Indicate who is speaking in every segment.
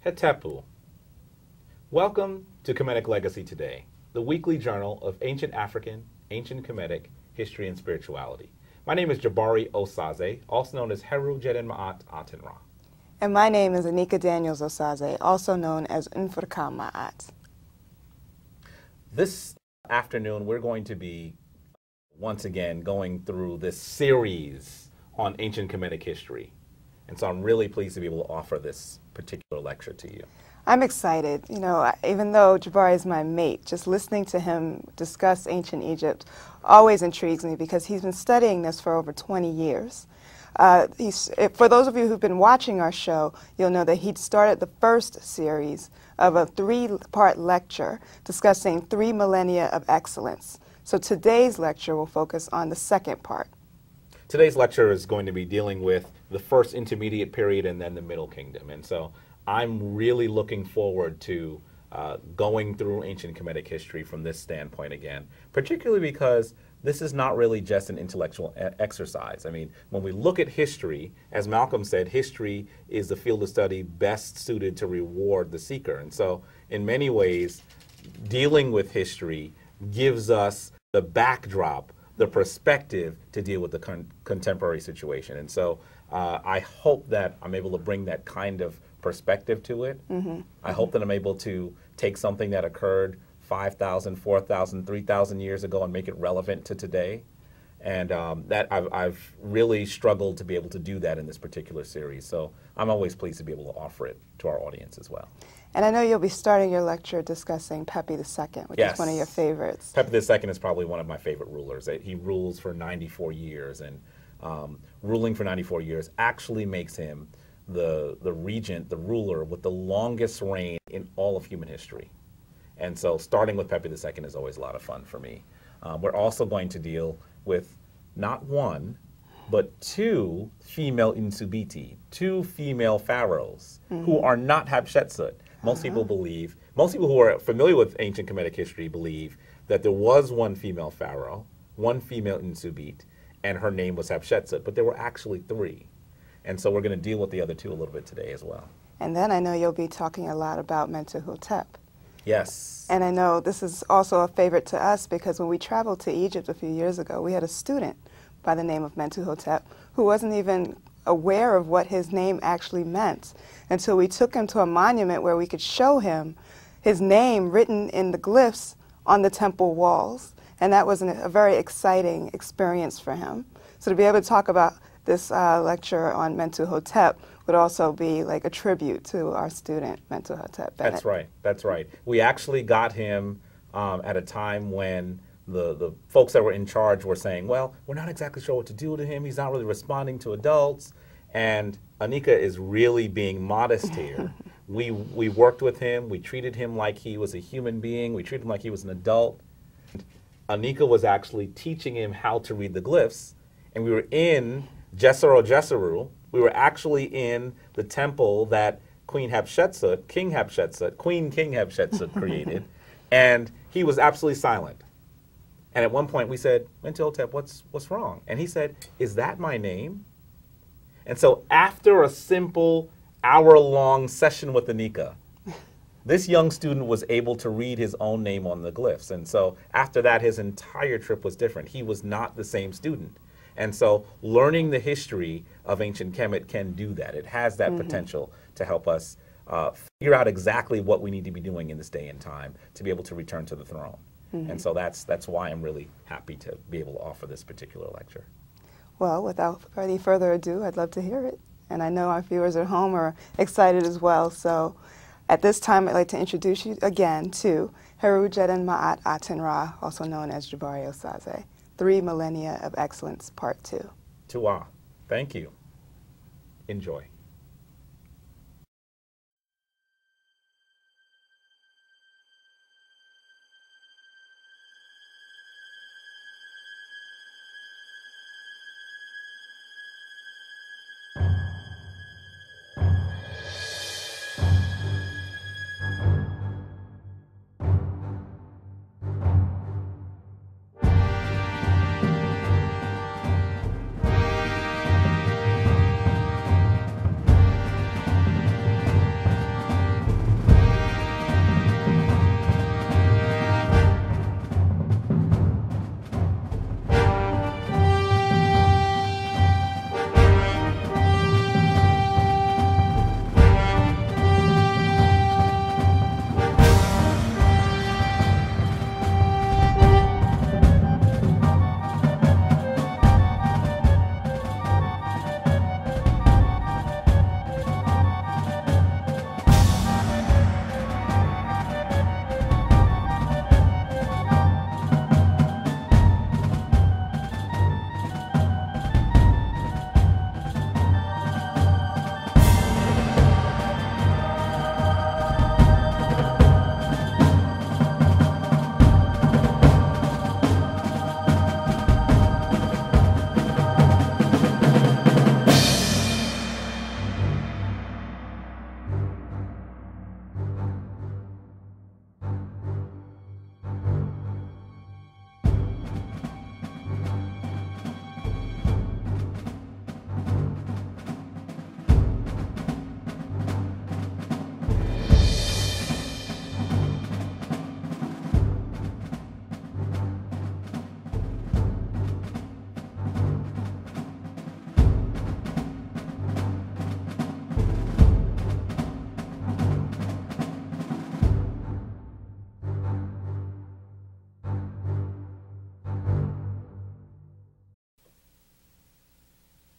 Speaker 1: Hetepu. Welcome to Kemetic Legacy Today, the weekly journal of ancient African, ancient Kemetic history and spirituality. My name is Jabari Osaze, also known as Heru Jeden Ma'at Atenra.
Speaker 2: And my name is Anika Daniels Osaze, also known as Nfurka Ma'at.
Speaker 1: This afternoon, we're going to be, once again, going through this series on ancient Kemetic history. And so I'm really pleased to be able to offer this particular lecture to you.
Speaker 2: I'm excited. You know, even though Jabari is my mate, just listening to him discuss ancient Egypt always intrigues me because he's been studying this for over 20 years. For those of you who've been watching our show, you'll know that he'd started the first series of a 3-part lecture discussing 3 millennia of excellence. So today's lecture will focus on the second part.
Speaker 1: Today's lecture is going to be dealing with the first intermediate period and then the Middle Kingdom. And so I'm really looking forward to going through ancient Kemetic history from this standpoint again, particularly because this is not really just an intellectual exercise. I mean, when we look at history, as Malcolm said, history is the field of study best suited to reward the seeker. And so in many ways, dealing with history gives us the backdrop, the perspective to deal with the contemporary situation. And so I hope that I'm able to bring that kind of perspective to it. I hope that I'm able to take something that occurred 5,000, 4,000, 3,000 years ago and make it relevant to today. And that I've really struggled to be able to do that in this particular series. So I'm always pleased to be able to offer it to our audience as well.
Speaker 2: And I know you'll be starting your lecture discussing Pepi II, which is one of your favorites.
Speaker 1: Pepi II is probably one of my favorite rulers. He rules for 94 years, and ruling for 94 years actually makes him the regent, the ruler with the longest reign in all of human history. And so starting with Pepi II is always a lot of fun for me. We're also going to deal with not one, but 2 female Insubiti, 2 female pharaohs who are not Hatshepsut. Most people who are familiar with ancient Kemetic history believe that there was one female pharaoh, one female Insubit, and her name was Hatshepsut, but there were actually 3. And so we're going to deal with the other 2 a little bit today as well.
Speaker 2: And then I know you'll be talking a lot about Mentuhotep.
Speaker 1: Yes.
Speaker 2: And I know this is also a favorite to us because when we traveled to Egypt a few years ago, we had a student by the name of Mentuhotep who wasn't even aware of what his name actually meant until we took him to a monument where we could show him his name written in the glyphs on the temple walls. And that was a very exciting experience for him. So to be able to talk about this lecture on Mentuhotep would also be like a tribute to our student, Mentuhotep Bennett.
Speaker 1: That's right. That's right. We actually got him at a time when the folks that were in charge were saying, well, we're not exactly sure what to do to him. He's not really responding to adults. And Anika is really being modest here. We worked with him. We treated him like he was a human being. We treated him like he was an adult. Anika was actually teaching him how to read the glyphs. And we were in Jeseru. We were actually in the temple that King Hatshepsut created. And he was absolutely silent. And at one point we said, Mentuhotep, what's wrong? And he said, is that my name? And so after a simple hour-long session with Anika, this young student was able to read his own name on the glyphs. And so after that, his entire trip was different. He was not the same student. And so learning the history of ancient Kemet can do that. It has that potential to help us figure out exactly what we need to be doing in this day and time to be able to return to the throne. And so that's why I'm really happy to be able to offer this particular lecture.
Speaker 2: Well, without any further ado, I'd love to hear it. And I know our viewers at home are excited as well. So at this time, I'd like to introduce you again to Heru Jeden Ma'at Atenra, also known as Jabari Osaze, 3 Millennia of Excellence, Part 2.
Speaker 1: Tuwa. Thank you. Enjoy.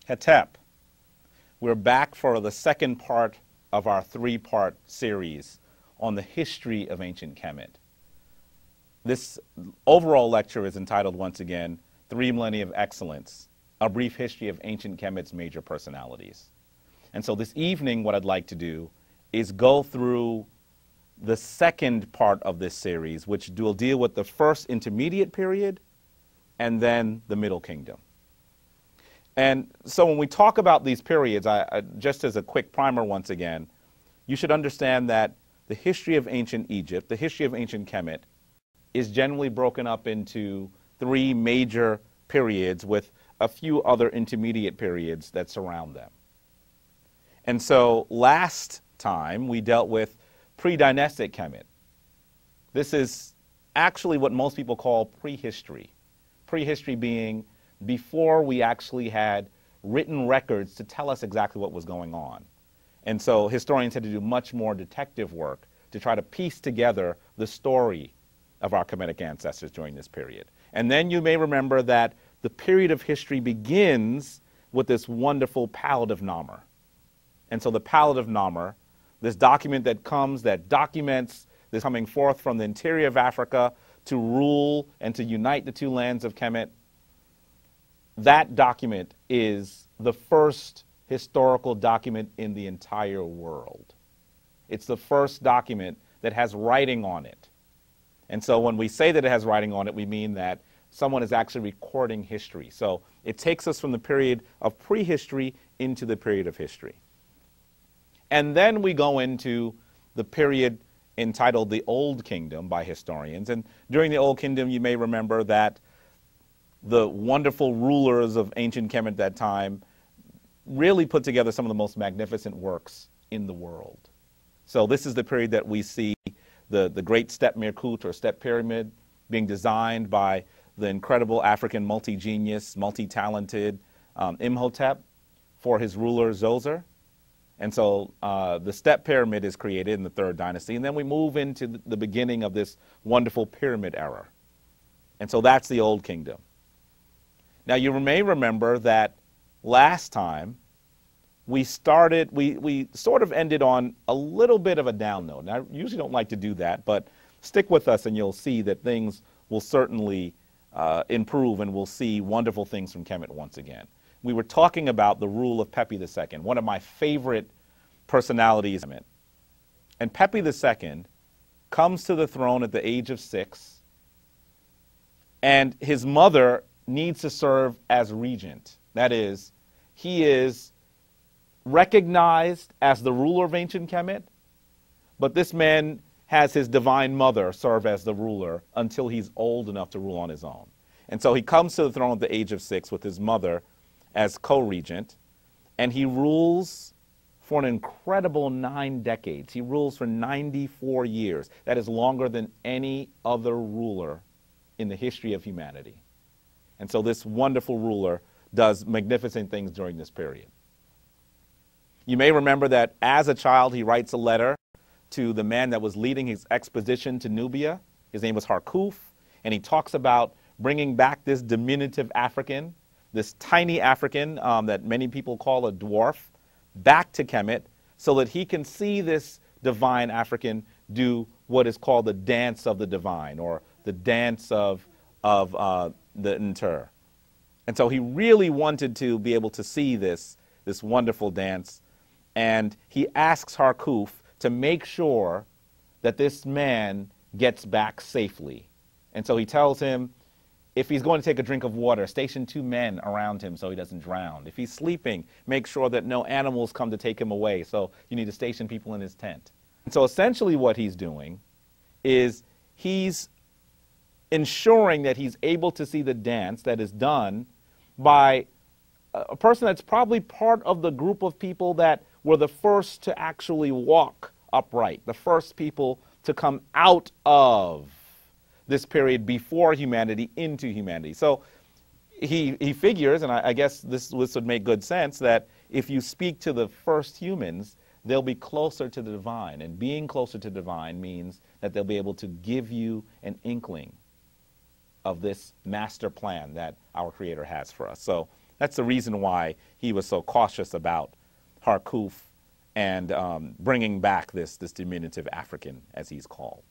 Speaker 1: Hetep. We're back for the second part of our three-part series on the history of ancient Kemet. This overall lecture is entitled, once again, 3 Millennia of Excellence, a brief history of ancient Kemet's major personalities. And so this evening, what I'd like to do is go through the second part of this series, which will deal with the first intermediate period and then the Middle Kingdom. And so when we talk about these periods, just as a quick primer once again, you should understand that the history of ancient Egypt, the history of ancient Kemet, is generally broken up into 3 major periods with a few other intermediate periods that surround them. And so last time we dealt with pre-dynastic Kemet. This is actually what most people call prehistory. Prehistory being before we actually had written records to tell us exactly what was going on. And so historians had to do much more detective work to try to piece together the story of our Kemetic ancestors during this period. And then you may remember that the period of history begins with this wonderful Palette of Namur. And so the Palette of Namur, this document that documents this coming forth from the interior of Africa to rule and to unite the 2 lands of Kemet, that document is the first historical document in the entire world. It's the first document that has writing on it. And so when we say that it has writing on it, we mean that someone is actually recording history. So it takes us from the period of prehistory into the period of history. And then we go into the period entitled the Old Kingdom by historians. And during the Old Kingdom, you may remember that the wonderful rulers of ancient Kemet at that time really put together some of the most magnificent works in the world. So this is the period that we see the great Step Mirkut or Step Pyramid being designed by the incredible African multi-genius, multi-talented Imhotep for his ruler Zoser. And so the Step Pyramid is created in the 3rd dynasty, and then we move into the beginning of this wonderful pyramid era. And so that's the Old Kingdom. Now you may remember that last time we sort of ended on a little bit of a down note. Now I usually don't like to do that, but stick with us and you'll see that things will certainly improve and we'll see wonderful things from Kemet once again. We were talking about the rule of Pepi II, one of my favorite personalities. And Pepi II comes to the throne at the age of 6, and his mother needs to serve as regent. That is, he is recognized as the ruler of ancient Kemet, but this man has his divine mother serve as the ruler until he's old enough to rule on his own. And so he comes to the throne at the age of 6 with his mother as co-regent, and he rules for an incredible 9 decades. He rules for 94 years. That is longer than any other ruler in the history of humanity. And so this wonderful ruler does magnificent things during this period. You may remember that as a child, he writes a letter to the man that was leading his expedition to Nubia. His name was Harkuf, and he talks about bringing back this diminutive African, this tiny African that many people call a dwarf, back to Kemet so that he can see this divine African do what is called the dance of the divine, or the dance of the Inter. And so he really wanted to be able to see this wonderful dance, and he asks Harkuf to make sure that this man gets back safely. And so he tells him, if he's going to take a drink of water, station 2 men around him so he doesn't drown. If he's sleeping, make sure that no animals come to take him away, so you need to station people in his tent. And so essentially what he's doing is he's ensuring that he's able to see the dance that is done by a person that's probably part of the group of people that were the first to actually walk upright, the first people to come out of this period before humanity into humanity. So he figures, and I guess this would make good sense, that if you speak to the first humans, they'll be closer to the divine. And being closer to the divine means that they'll be able to give you an inkling of this master plan that our Creator has for us. So That's the reason why he was so cautious about Harkuf and bringing back this diminutive African, as he's called.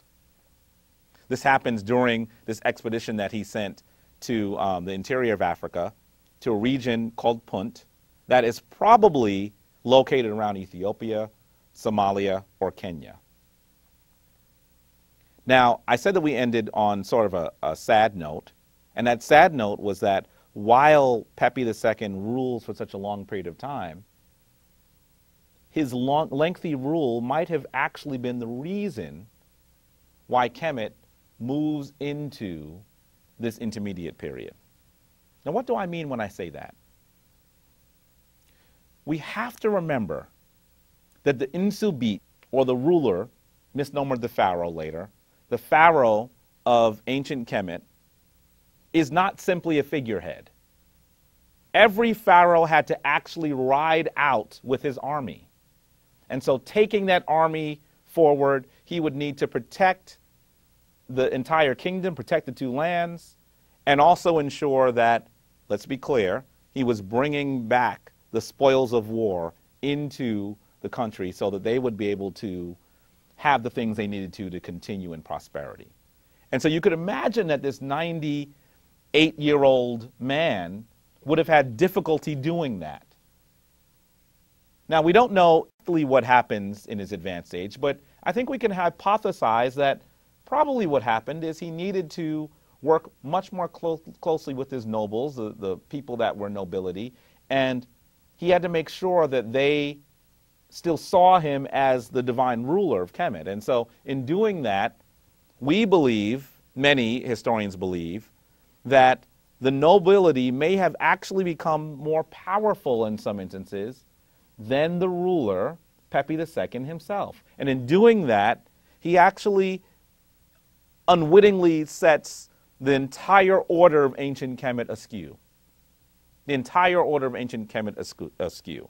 Speaker 1: This happens during this expedition that he sent to the interior of Africa, to a region called Punt, that is probably located around Ethiopia, Somalia, or Kenya. Now, I said that we ended on sort of a sad note, and that sad note was that while Pepi II rules for such a long period of time, his lengthy rule might have actually been the reason why Kemet moves into this intermediate period. Now, what do I mean when I say that? We have to remember that the Insulit, or the ruler, misnomered the pharaoh later, the pharaoh of ancient Kemet, is not simply a figurehead. Every pharaoh had to actually ride out with his army. And so taking that army forward, he would need to protect the entire kingdom, protect the two lands, and also ensure that, let's be clear, he was bringing back the spoils of war into the country so that they would be able to have the things they needed to continue in prosperity. And so you could imagine that this 98-year-old man would have had difficulty doing that. Now, we don't know exactly what happens in his advanced age, but I think we can hypothesize that probably what happened is he needed to work much more closely with his nobles, the people that were nobility, and he had to make sure that they still saw him as the divine ruler of Kemet. And so in doing that, we believe, many historians believe, that the nobility may have actually become more powerful in some instances than the ruler, Pepi II himself. And in doing that, he actually unwittingly sets the entire order of ancient Kemet askew. The entire order of ancient Kemet askew.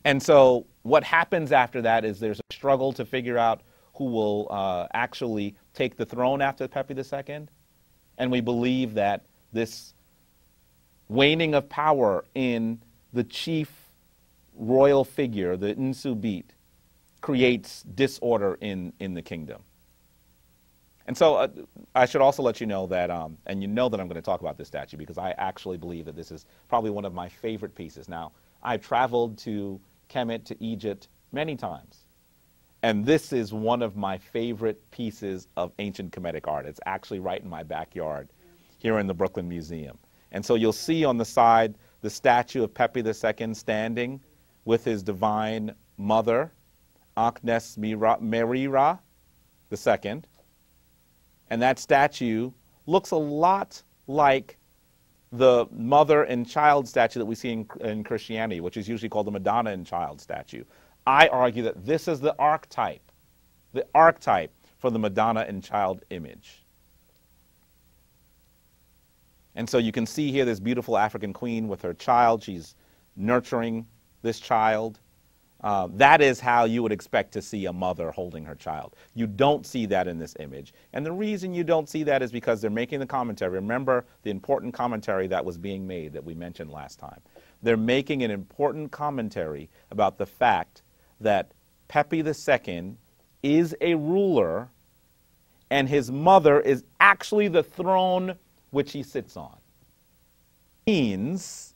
Speaker 1: And so what happens after that is there's a struggle to figure out who will actually take the throne after Pepi II. And we believe that this waning of power in the chief royal figure, the Insulit, creates disorder in the kingdom. And so I should also let you know that, and you know that I'm going to talk about this statue because I actually believe that this is probably one of my favorite pieces. Now, I've traveled to Kemet, to Egypt, many times. And this is one of my favorite pieces of ancient Kemetic art. It's actually right in my backyard here in the Brooklyn Museum. And so you'll see on the side the statue of Pepi II standing with his divine mother, Anknes Merira II. And that statue looks a lot like the mother and child statue that we see in Christianity, which is usually called the Madonna and child statue. I argue that this is the archetype for the Madonna and child image. And so you can see here this beautiful African queen with her child. She's nurturing this child. That is how you would expect to see a mother holding her child. You don't see that in this image. And the reason you don't see that is because they're making the commentary. Remember the important commentary that was being made that we mentioned last time. They're making an important commentary about the fact that Pepi II is a ruler and his mother is actually the throne which he sits on. It means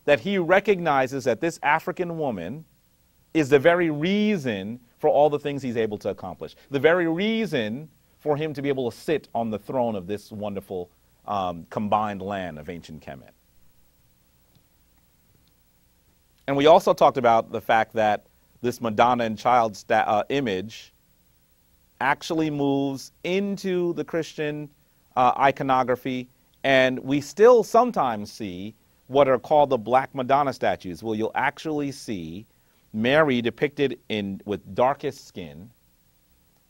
Speaker 1: that he recognizes that this African woman is the very reason for all the things he's able to accomplish. The very reason for him to be able to sit on the throne of this wonderful combined land of ancient Kemet. And we also talked about the fact that this Madonna and child image actually moves into the Christian iconography, and we still sometimes see what are called the Black Madonna statues, where you'll actually see Mary depicted with darkest skin,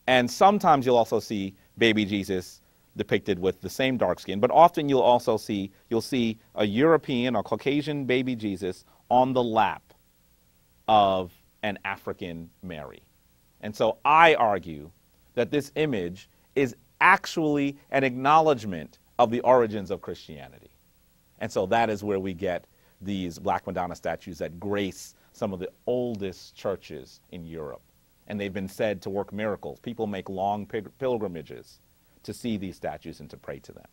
Speaker 1: and sometimes you'll also see baby Jesus depicted with the same dark skin, but often you'll see a European or Caucasian baby Jesus on the lap of an African Mary. And so I argue that this image is actually an acknowledgement of the origins of Christianity. And so that is where we get these Black Madonna statues that grace some of the oldest churches in Europe. And they've been said to work miracles. People make long pilgrimages to see these statues and to pray to them.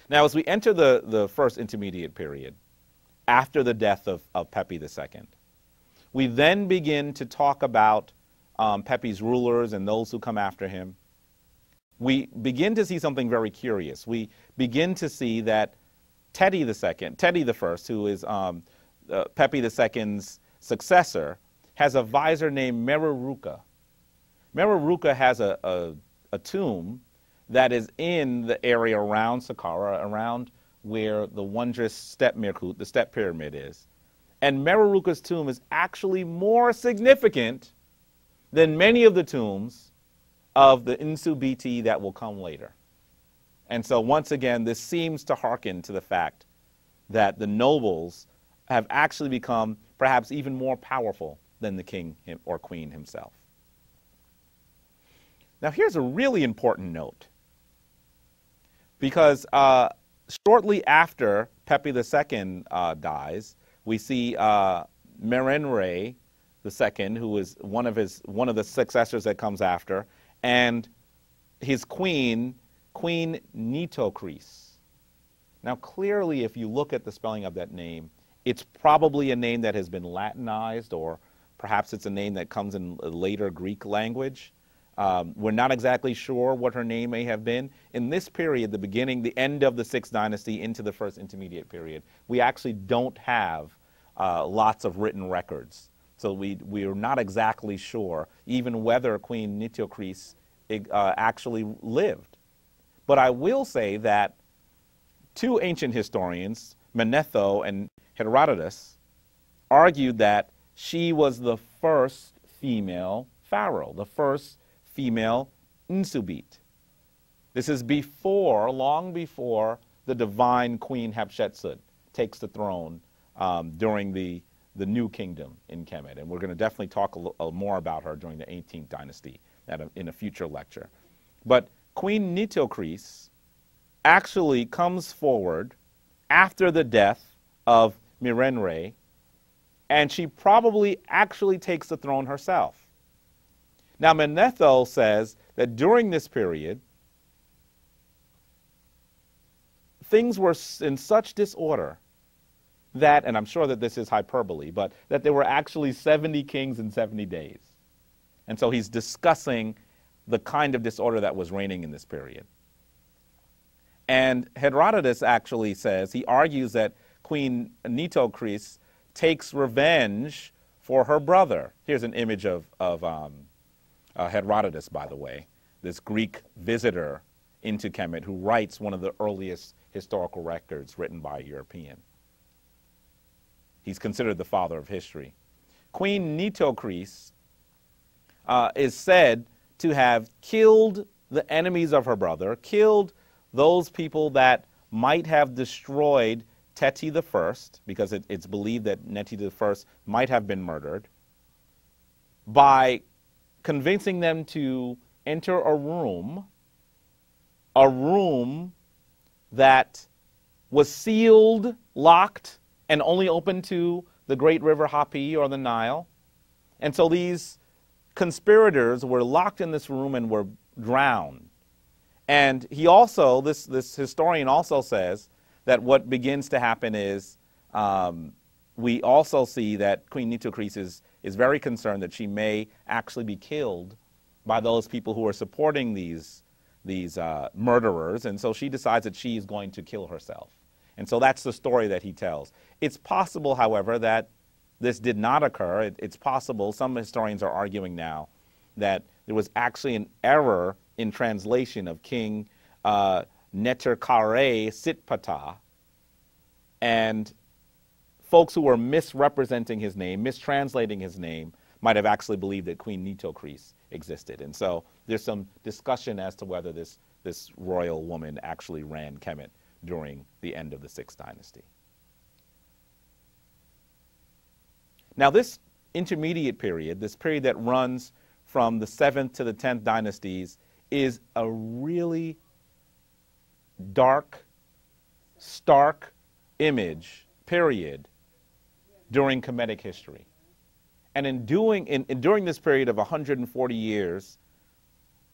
Speaker 1: Now, as we enter the first intermediate period, after the death of Pepi II, we then begin to talk about Pepi's rulers and those who come after him. We begin to see something very curious. We begin to see that Teti I, who is Pepi II's successor, has a visor named Mereruka. Mereruka has a tomb that is in the area around Saqqara, around where the wondrous step Mirkut, the step pyramid, is. And Mereruka's tomb is actually more significant than many of the tombs of the Insubiti that will come later. And so once again, this seems to hearken to the fact that the nobles have actually become perhaps even more powerful than the king or queen himself. Now here's a really important note, because shortly after Pepi II dies, we see Merenre II, who is one of the successors that comes after, and his queen, Queen Nitocris. Now clearly, if you look at the spelling of that name, it's probably a name that has been Latinized, or perhaps it's a name that comes in a later Greek language. We're not exactly sure what her name may have been. In this period, the end of the 6th dynasty into the first intermediate period, we actually don't have lots of written records. So we are not exactly sure even whether Queen Nitocris actually lived. But I will say that two ancient historians, Manetho and Herodotus, argued that she was the first female pharaoh, the first female Insubit. This is long before the divine Queen Hatshepsut takes the throne during the New Kingdom in Kemet. And we're going to definitely talk more about her during the 18th dynasty in a future lecture. But Queen Nitocris actually comes forward after the death of Merenre, and she probably actually takes the throne herself. Now, Manetho says that during this period, things were in such disorder that, and I'm sure that this is hyperbole, but that there were actually 70 kings in 70 days. And so he's discussing the kind of disorder that was reigning in this period. And Herodotus actually says, he argues that Queen Nitocris takes revenge for her brother. Here's an image of Herodotus, by the way, this Greek visitor into Kemet who writes one of the earliest historical records written by a European. He's considered the father of history. Queen Nitocris is said to have killed the enemies of her brother, killed those people that might have destroyed Teti I, because it's believed that Neti I might have been murdered, by convincing them to enter a room that was sealed, locked, and only open to the great river Hapi, or the Nile. And so these conspirators were locked in this room and were drowned. And he also, this historian also says that what begins to happen is we also see that Queen Nitocris is very concerned that she may actually be killed by those people who are supporting these murderers, and so she decides that she is going to kill herself. And so that's the story that he tells. It's possible, however, that this did not occur. It's possible, some historians are arguing now, that there was actually an error in translation of King Neterkare Sitpata, and folks who were misrepresenting his name, mistranslating his name, might have actually believed that Queen Nitocris existed. And so there's some discussion as to whether this royal woman actually ran Kemet during the end of the 6th dynasty. Now this intermediate period, this period that runs from the 7th to the 10th dynasties, is a really dark stark image, period, during Kemetic history. And during this period of 140 years,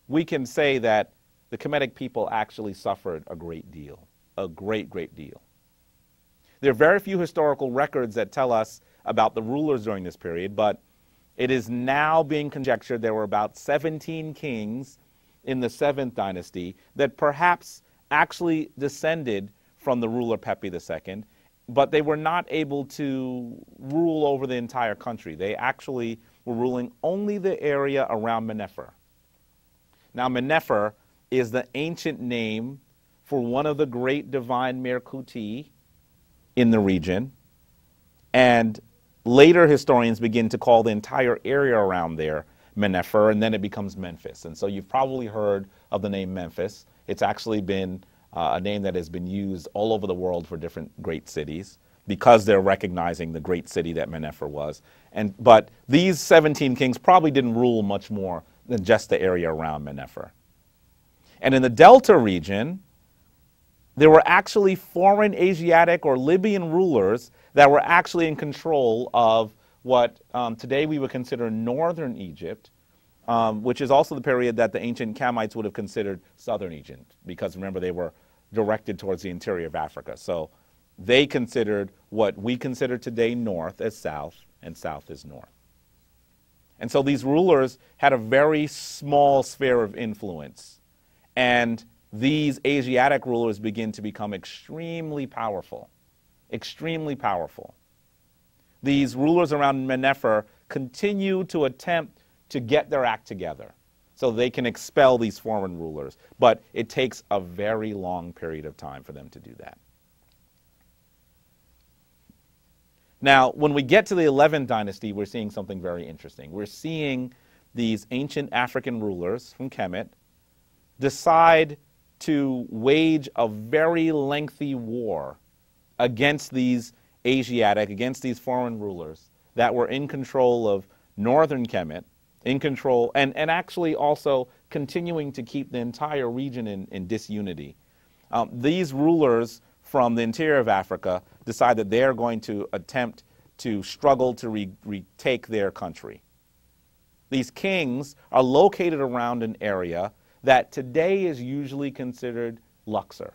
Speaker 1: we can say that the Kemetic people actually suffered a great deal, a great, great deal. There are very few historical records that tell us about the rulers during this period, but it is now being conjectured there were about 17 kings in the 7th dynasty that perhaps actually descended from the ruler Pepi II, but they were not able to rule over the entire country. They actually were ruling only the area around Menefer. Now, Menefer is the ancient name for one of the great divine Merkuti in the region, and later historians begin to call the entire area around there Menefer, and then it becomes Memphis. And so you've probably heard of the name Memphis. It's actually been a name that has been used all over the world for different great cities because they're recognizing the great city that Menefer was. But these 17 kings probably didn't rule much more than just the area around Menefer. And in the Delta region, there were actually foreign Asiatic or Libyan rulers that were actually in control of what today we would consider northern Egypt, which is also the period that the ancient Kamites would have considered southern Egypt, because remember, they were directed towards the interior of Africa. So they considered what we consider today north as south, and south as north. And so these rulers had a very small sphere of influence. And these Asiatic rulers begin to become extremely powerful, extremely powerful. These rulers around Menefer continue to attempt to get their act together so they can expel these foreign rulers. But it takes a very long period of time for them to do that. Now, when we get to the 11th dynasty, we're seeing something very interesting. We're seeing these ancient African rulers from Kemet decide to wage a very lengthy war against these Asiatic, against these foreign rulers that were in control of northern Kemet, in control, and actually also continuing to keep the entire region in disunity. These rulers from the interior of Africa decide that they're going to attempt to struggle to retake their country. These kings are located around an area that today is usually considered Luxor.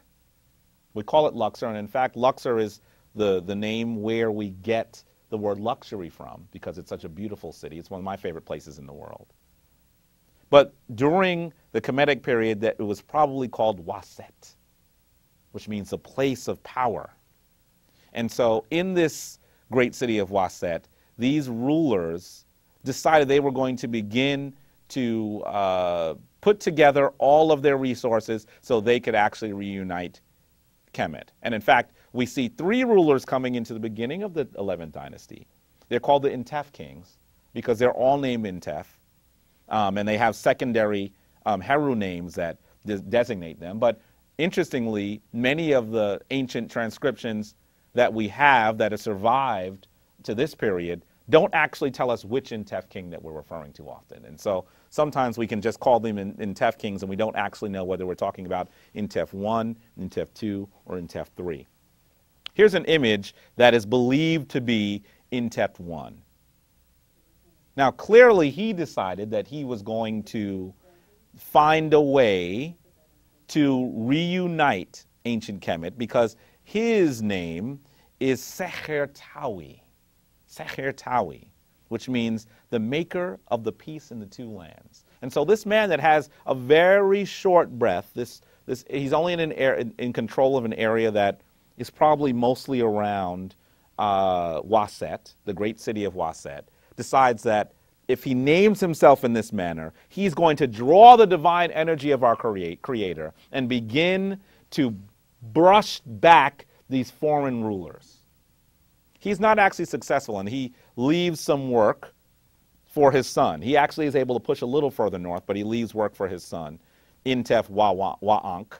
Speaker 1: We call it Luxor, and in fact, Luxor is the name where we get the word luxury from, because it's such a beautiful city. It's one of my favorite places in the world. But during the Kemetic period, that it was probably called Waset, which means the place of power. And so in this great city of Waset, these rulers decided they were going to begin to put together all of their resources so they could actually reunite Kemet. And in fact, we see 3 rulers coming into the beginning of the 11th dynasty. They're called the Intef kings because they're all named Intef, and they have secondary Heru names that designate them. But interestingly, many of the ancient transcriptions that we have that have survived to this period don't actually tell us which Intef king that we're referring to often. And so sometimes we can just call them Intef kings, and we don't actually know whether we're talking about Intef 1, Intef 2, or Intef 3. Here's an image that is believed to be Intef 1. Now, clearly, he decided that he was going to find a way to reunite ancient Kemet because his name is Sechertawi. Sechertawi, which means the maker of the peace in the 2 lands. And so this man that has a very short breath, he's only in control of an area that is probably mostly around Waset, the great city of Waset, decides that if he names himself in this manner, he's going to draw the divine energy of our Creator and begin to brush back these foreign rulers. He's not actually successful, and he leaves some work for his son. He actually is able to push a little further north, but he leaves work for his son, Intef Wa'ank.